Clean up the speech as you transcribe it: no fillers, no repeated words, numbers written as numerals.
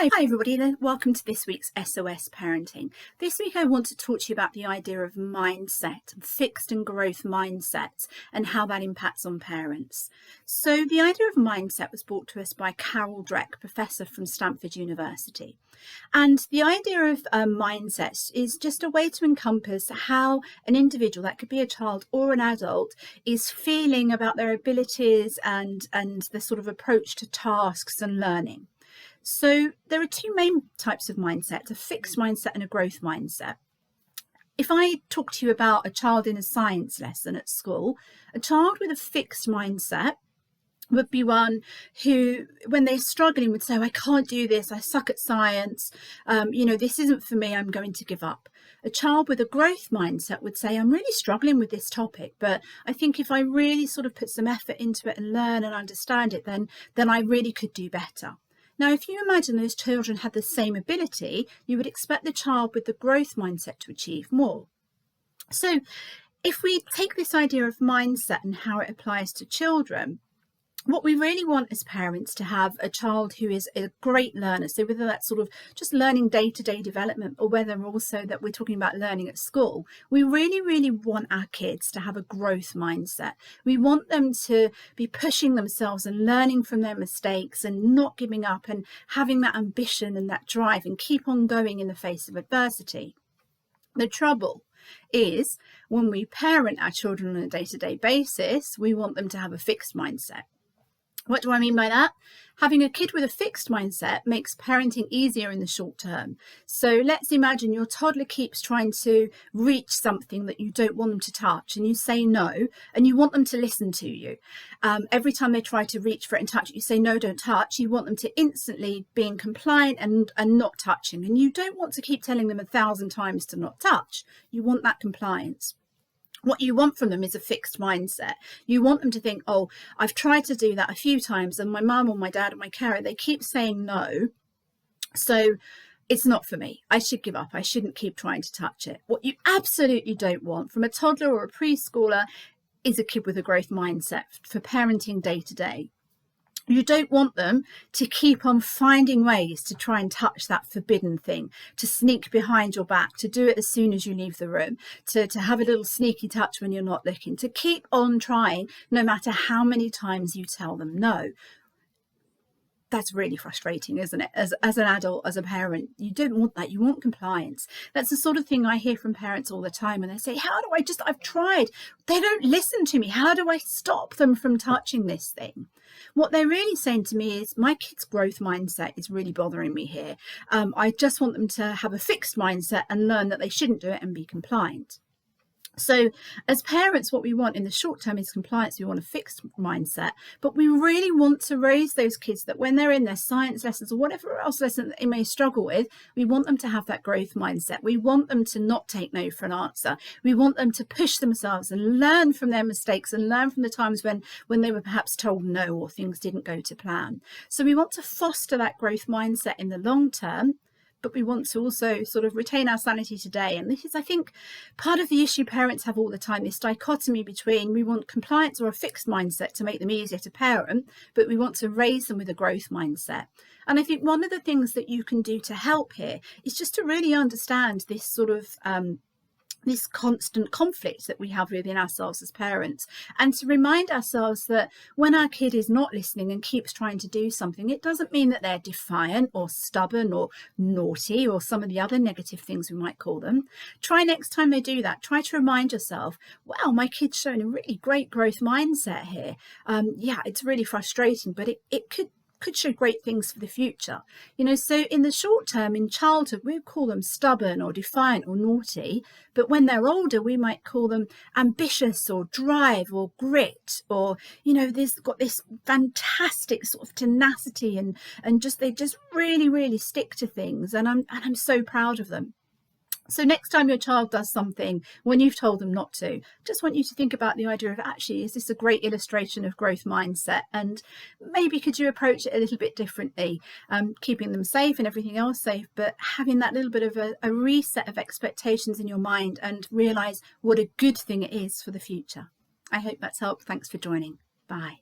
Hi everybody, and welcome to this week's SOS Parenting. This week I want to talk to you about the idea of mindset, fixed and growth mindsets, and how that impacts on parents. So the idea of mindset was brought to us by Carol Dweck, professor from Stanford University. And the idea of mindset is just a way to encompass how an individual, that could be a child or an adult, is feeling about their abilities and the sort of approach to tasks and learning. So there are two main types of mindset, a fixed mindset and a growth mindset. If I talk to you about a child in a science lesson at school, a child with a fixed mindset would be one who, when they're struggling, would say, I can't do this, I suck at science, this isn't for me, I'm going to give up. A child with a growth mindset would say, I'm really struggling with this topic, but I think if I really sort of put some effort into it and learn and understand it, then I really could do better. Now, if you imagine those children had the same ability, you would expect the child with the growth mindset to achieve more. So if we take this idea of mindset and how it applies to children, what we really want as parents to have a child who is a great learner. So whether that's sort of just learning day-to-day development or whether also that we're talking about learning at school, we really, really want our kids to have a growth mindset. We want them to be pushing themselves and learning from their mistakes and not giving up and having that ambition and that drive and keep on going in the face of adversity. The trouble is when we parent our children on a day-to-day basis, we want them to have a fixed mindset. What do I mean by that? Having a kid with a fixed mindset makes parenting easier in the short term. So let's imagine your toddler keeps trying to reach something that you don't want them to touch, and you say no, and you want them to listen to you. Every time they try to reach for it and touch it, you say no, don't touch. You want them to instantly being compliant and not touching. And you don't want to keep telling them 1,000 times to not touch. You want that compliance. What you want from them is a fixed mindset. You want them to think, oh, I've tried to do that a few times and my mum or my dad or my carer, they keep saying no. So it's not for me. I should give up. I shouldn't keep trying to touch it. What you absolutely don't want from a toddler or a preschooler is a kid with a growth mindset for parenting day to day. You don't want them to keep on finding ways to try and touch that forbidden thing, to sneak behind your back, to do it as soon as you leave the room, to have a little sneaky touch when you're not looking, to keep on trying no matter how many times you tell them no. That's really frustrating, isn't it? As an adult, as a parent, you don't want that. You want compliance. That's the sort of thing I hear from parents all the time. And they say, I've tried. They don't listen to me. How do I stop them from touching this thing? What they're really saying to me is my kid's growth mindset is really bothering me here. I just want them to have a fixed mindset and learn that they shouldn't do it and be compliant. So as parents, what we want in the short term is compliance. We want a fixed mindset, but we really want to raise those kids that when they're in their science lessons or whatever else lesson that they may struggle with, we want them to have that growth mindset. We want them to not take no for an answer. We want them to push themselves and learn from their mistakes and learn from the times when they were perhaps told no or things didn't go to plan. So we want to foster that growth mindset in the long term, but we want to also sort of retain our sanity today. And this is, I think, part of the issue parents have all the time, this dichotomy between we want compliance or a fixed mindset to make them easier to parent, but we want to raise them with a growth mindset. And I think one of the things that you can do to help here is just to really understand this sort of this constant conflict that we have within ourselves as parents, and to remind ourselves that when our kid is not listening and keeps trying to do something, it doesn't mean that they're defiant or stubborn or naughty or some of the other negative things we might call them. Try next time they do that, try to remind yourself, wow, my kid's showing a really great growth mindset here. It's really frustrating, but it could show great things for the future. So in the short term, in childhood, we call them stubborn or defiant or naughty, but when they're older, we might call them ambitious or drive or grit, or, they've got this fantastic sort of tenacity and they just really, really stick to things. And I'm so proud of them. So next time your child does something when you've told them not to, just want you to think about the idea of actually, is this a great illustration of growth mindset? And maybe could you approach it a little bit differently, keeping them safe and everything else safe, but having that little bit of a reset of expectations in your mind and realize what a good thing it is for the future. I hope that's helped. Thanks for joining. Bye.